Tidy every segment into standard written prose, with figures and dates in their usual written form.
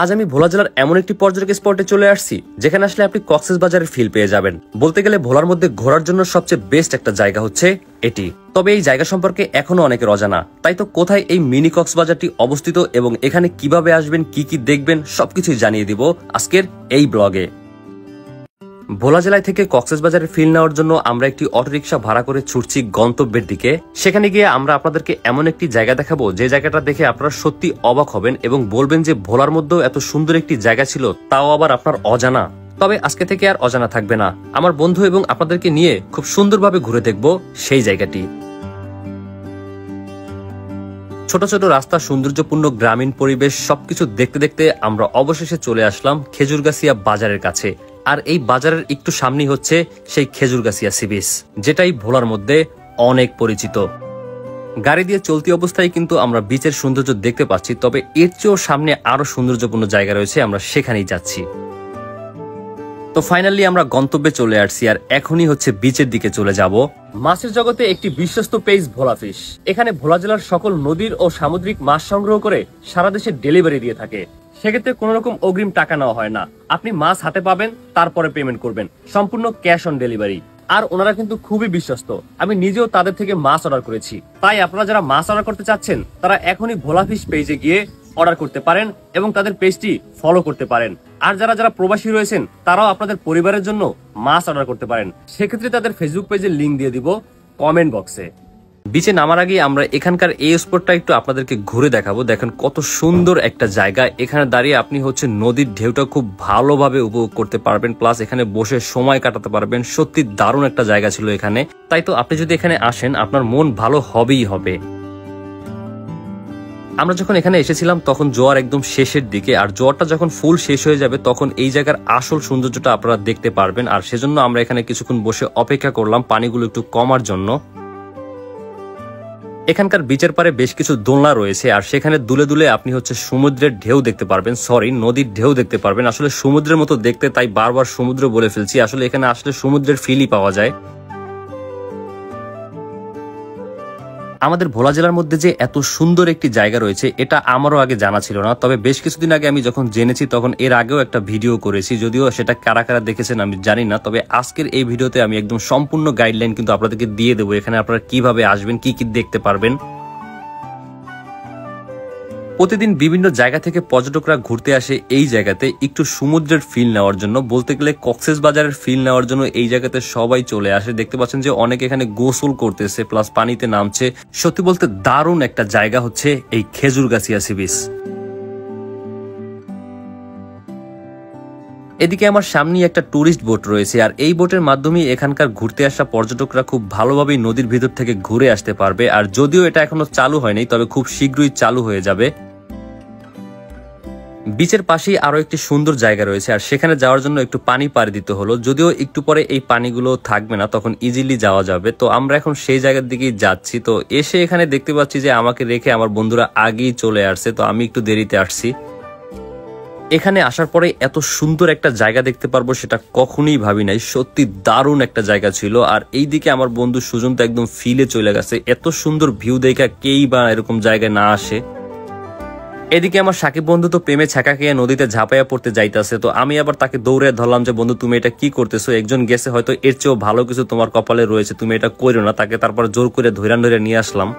আজ আমি ভোলা জেলার এমন একটি পর্যটক স্পটে চলে আসছি যেখানে আসলে আপনি কক্সবাজারের ফিল পেয়ে যাবেন। বলতে গেলে ভোলার মধ্যে ঘোরার জন্য সবচেয়ে বেস্ট একটা জায়গা হচ্ছে এটি। তবে এই জায়গা সম্পর্কে এখনো অনেকের অজানা, তাই তো কোথায় এই মিনি কক্সবাজারটি অবস্থিত এবং এখানে কিভাবে আসবেন, কি কি দেখবেন সবকিছুই জানিয়ে দিব আজকের এই ব্লগে। ভোলা জেলায় থেকে কক্সবাজারের ফিল নেওয়ার জন্য আমরা একটি অটোরিকশা ভাড়া করে ছুটছি গন্তব্যের দিকে। সেখানে গিয়ে আমরা আপনাদেরকে এমন একটি জায়গা দেখাবো যে জায়গাটা দেখে আপনারা সত্যি অবাক হবেন এবং বলবেন যে ভোলার মধ্যেও এত সুন্দর একটি জায়গা ছিল, তাও আবার আপনার অজানা। তবে আজকে থেকে আর অজানা থাকবে না, আমার বন্ধু এবং আপনাদেরকে নিয়ে খুব সুন্দরভাবে ঘুরে দেখব সেই জায়গাটি। ছোট ছোট রাস্তা, সৌন্দর্যপূর্ণ গ্রামীণ পরিবেশ সবকিছু দেখতে দেখতে আমরা অবশেষে চলে আসলাম খেজুরগাছিয়া বাজারের কাছে। আর এই বাজারের একটু সামনেই হচ্ছে সেই খেজুরগাছিয়া সি বিচ, যেটাই ভোলার মধ্যে অনেক পরিচিত। গাড়ি দিয়ে চলতি অবস্থায় কিন্তু আমরা বিচের সৌন্দর্য দেখতে পাচ্ছি, তবে এর চেয়েও সামনে আরো সৌন্দর্যপূর্ণ জায়গা রয়েছে, আমরা সেখানেই যাচ্ছি। তো ফাইনালি আমরা গন্তব্যে চলে আসছি আর এখনই হচ্ছে বিচের দিকে চলে যাব। মাছের জগতে একটি বিশ্বস্ত পেজ ভোলা ফিশ। এখানে ভোলা জেলার সকল নদীর ও সামুদ্রিক মাছ সংগ্রহ করে সারা দেশে ডেলিভারি দিয়ে থাকে। সেক্ষেত্রে কোনো রকম অগ্রিম টাকা নেওয়া হয় না, আপনি মাছ হাতে পাবেন, তারপরে পেমেন্ট করবেন, সম্পূর্ণ ক্যাশ অন ডেলিভারি। আর ওনারা কিন্তু খুবই বিশ্বস্ত, আমি নিজেও তাদের থেকে মাছ অর্ডার করেছি। তাই আপনারা যারা মাছ অর্ডার করতে চাচ্ছেন তারা এখনই ভোলা ফিশ পেজে গিয়ে অর্ডার করতে পারেন এবং তাদের পেজটি ফলো করতে পারেন। আর যারা প্রবাসী রয়েছেন তারাও আপনাদের পরিবারের জন্য মাছ অর্ডার করতে পারেন, সেক্ষেত্রে তাদের ফেসবুক পেজের লিংক দিয়ে দিব কমেন্ট বক্সে। বিচে নামার আগে আমরা এখানকার এই স্পটটা একটু আপনাদেরকে ঘুরে দেখাবো। দেখেন কত সুন্দর একটা জায়গা, এখানে দাঁড়িয়ে আপনি হচ্ছে নদীর ঢেউটা খুব ভালোভাবে উপভোগ করতে পারবেন, প্লাস এখানে বসে সময় কাটাতে পারবেন। সত্যি দারুণ একটা জায়গা ছিল এখানে, তাই তো আপনি যদি এখানে আসেন আপনার মন ভালো হবেই হবে। আমরা যখন এখানে এসেছিলাম তখন জোয়ার একদম শেষের দিকে, আর জোয়ারটা যখন ফুল শেষ হয়ে যাবে তখন এই জায়গার আসল সৌন্দর্যটা আপনারা দেখতে পারবেন। আর সেজন্য আমরা এখানে কিছুক্ষণ বসে অপেক্ষা করলাম পানিগুলো একটু কমার জন্য। এখানকার বিচের পারে বেশ কিছু দোলনা রয়েছে আর সেখানে দুলে দুলে আপনি হচ্ছে সমুদ্রের ঢেউ দেখতে পারবেন, নদীর ঢেউ দেখতে পারবেন। আসলে সমুদ্রের মতো দেখতে, তাই বারবার সমুদ্র বলে ফেলছি, আসলে এখানে আসলে সমুদ্রের ফিলই পাওয়া যায়। আমাদের ভোলা জেলার মধ্যে যে এত সুন্দর একটি জায়গা রয়েছে এটা আমারও আগে জানা ছিল না, তবে বেশ কিছুদিন আগে আমি যখন জেনেছি তখন এর আগেও একটা ভিডিও করেছি, যদিও সেটা কারা কারা দেখেছেন আমি জানি না। তবে আজকের এই ভিডিওতে আমি একদম সম্পূর্ণ গাইডলাইন কিন্তু আপনাদেরকে দিয়ে দেবো, এখানে আপনারা কিভাবে আসবেন, কি কি দেখতে পারবেন। প্রতিদিন বিভিন্ন জায়গা থেকে পর্যটকরা ঘুরতে আসে এই জায়গাতে একটু সমুদ্রের ফিল নেওয়ার জন্য। বলতে গেলে কক্সবাজারের ফিল নেওয়ার জন্য এই জায়গাতে সবাই চলে আসে। দেখতে পাচ্ছেন যে অনেকে এখানে গোসল করতেছে প্লাস পানিতে নামছে। সত্যি বলতে দারুণ একটা জায়গা হচ্ছে এই খেজুরগাছিয়া সি বিচ। এদিকে আমার সামনে একটা টুরিস্ট বোট রয়েছে আর এই বোটের মাধ্যমে এখানকার ঘুরতে আসা পর্যটকরা খুব ভালোভাবে নদীর ভিতর থেকে ঘুরে আসতে পারবে। আর যদিও এটা এখনো চালু হয়নি, তবে খুব শীঘ্রই চালু হয়ে যাবে। বিচের পাশেই আরো একটি সুন্দর জায়গা রয়েছে আর সেখানে যাওয়ার জন্য একটু পানি পাড়ি দিতে হলো, যদিও একটু পরে এই পানিগুলো থাকবে না, তখন ইজিলি যাওয়া যাবে। তো আমরা এখন সেই জায়গার দিকেই যাচ্ছি। তো এসে এখানে দেখতে পাচ্ছি যে আমাকে রেখে আমার বন্ধুরা আগেই চলে আসছে, তো আমি একটু দেরিতে আসছি। এখানে আসার পরে এত সুন্দর একটা জায়গা দেখতে পারবো সেটা কখনোই ভাবি নাই, সত্যি দারুণ একটা জায়গা ছিল। আর এইদিকে আমার বন্ধু সুজন তো একদম ফিলে চলে গেছে, এত সুন্দর ভিউ দেখা কেই বা এরকম জায়গায় না আসে। এদিকে আমার সাকিব বন্ধু তো প্রেমে ছাকা খেয়ে নদীতে ঝাঁপাইয়া পড়তে যাইতেছে, তো আমি আবার তাকে দৌড়ে ধরলাম যে বন্ধু তুমি এটা কি করতেছো, একজন গেছে হয়তো এর চেয়েও ভালো কিছু তোমার কপালে রয়েছে, তুমি এটা করো না। তাকে তারপর জোর করে ধরে নিয়ে আসলাম।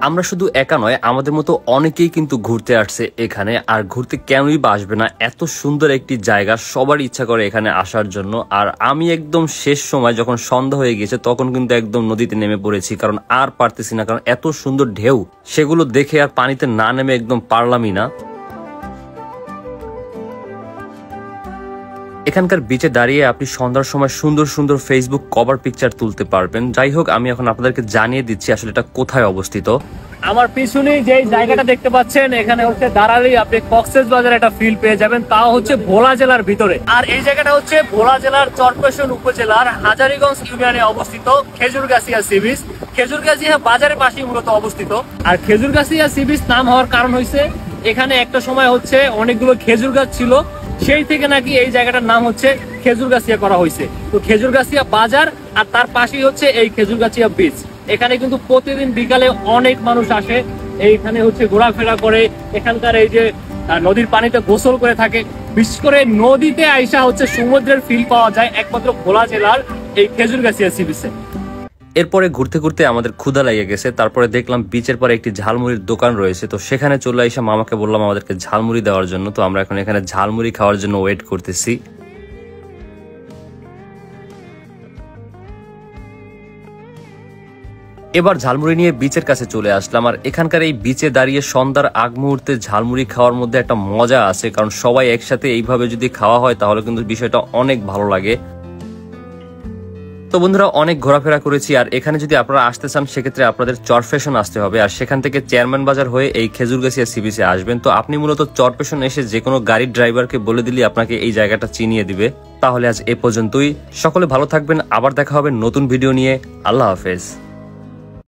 আমরা শুধু একা নয়, আমাদের মতো অনেকেই কিন্তু ঘুরতে আসছে এখানে। আর ঘুরতে কেনই বা আসবে না, এত সুন্দর একটি জায়গা, সবার ইচ্ছা করে এখানে আসার জন্য। আর আমি একদম শেষ সময় যখন সন্ধ্যা হয়ে গেছে তখন কিন্তু একদম নদীতে নেমে পড়েছি, কারণ আর পারতেছি না, কারণ এত সুন্দর ঢেউ সেগুলো দেখে আর পানিতে না নেমে একদম পারলামই না। এখানকার বিচে দাঁড়িয়ে আপনি সন্ধ্যার সময় সুন্দর সুন্দর ফেসবুক কভার পিকচার তুলতে পারবেন। যাই হোক, আমি এখন আপনাদেরকে জানিয়ে দিচ্ছি আসলে এটা কোথায় অবস্থিত। আমার পিছনে যে জায়গাটা দেখতে পাচ্ছেন এখানে হচ্ছে দাঁড়ালেই আপনি কক্সবাজার একটা ফিল পেয়ে যাবেন, তাও হচ্ছে ভোলা জেলার ভিতরে। আর এই জায়গাটা হচ্ছে ভোলা জেলার চরপেশন উপজেলার হাজারীগঞ্জ ইউনিয়নে অবস্থিত খেজুরগাছিয়া সি বিচ। খেজুরগাছিয়া বাজারের পাশেই মূলত অবস্থিত। আর খেজুরগাছিয়া সি বিচ নাম হওয়ার কারণ হয়েছে এখানে একটা সময় হচ্ছে অনেকগুলো খেজুর গাছ ছিল, সেই থেকে নাকি এই জায়গাটার নাম হচ্ছে খেজুরগাছিয়া করা হয়েছে। তো খেজুরগাছিয়া বাজার আর তার পাশেই হচ্ছে এই খেজুরগাছিয়া বিচ। এখানে কিন্তু প্রতিদিন বিকালে অনেক মানুষ আসে এইখানে হচ্ছে ঘোরাফেরা করে, এখানকার এই যে নদীর পানিতে গোসল করে থাকে। বিশেষ করে নদীতে আইসা হচ্ছে সমুদ্রের ফিল পাওয়া যায় একমাত্র ভোলা জেলার এই খেজুরগাছিয়া সি বিচে। এরপরে ঘুরতে ঘুরতে আমাদের ক্ষুধা লেগে গেছে, তারপরে দেখলাম বিচের পরে একটি ঝালমুড়ির দোকান রয়েছে, তো সেখানে চলে এসে মামাকে বললাম আমাদেরকে ঝালমুড়ি দেওয়ার জন্য। তো আমরা এখন এখানে ঝালমুড়ি খাওয়ার জন্য ওয়েট করতেছি। এবার ঝালমুড়ি নিয়ে বিচের কাছে চলে আসলাম, আর এখানকার এই বিচে দাঁড়িয়ে সন্ধ্যার আগ মুহূর্তে ঝালমুড়ি খাওয়ার মধ্যে একটা মজা আছে, কারণ সবাই একসাথে এইভাবে যদি খাওয়া হয় তাহলে কিন্তু বিষয়টা অনেক ভালো লাগে। তো বন্ধুরা, অনেক ঘোরাফেরা করেছি, আর এখানে যদি আপনারা আসতে চান সেক্ষেত্রে আপনাদের চরফেশন আসতে হবে, আর সেখান থেকে চেয়ারম্যান বাজার হয়ে এই খেজুরগাছিয়া সি বিচে আসবেন। তো আপনি মূলত চরফেশন এসে যে কোনো গাড়ির ড্রাইভারকে বলে দিলে আপনাকে এই জায়গাটা চিনিয়ে দিবে। তাহলে আজ এ পর্যন্তই, সকলে ভালো থাকবেন, আবার দেখা হবে নতুন ভিডিও নিয়ে। আল্লাহ হাফেজ।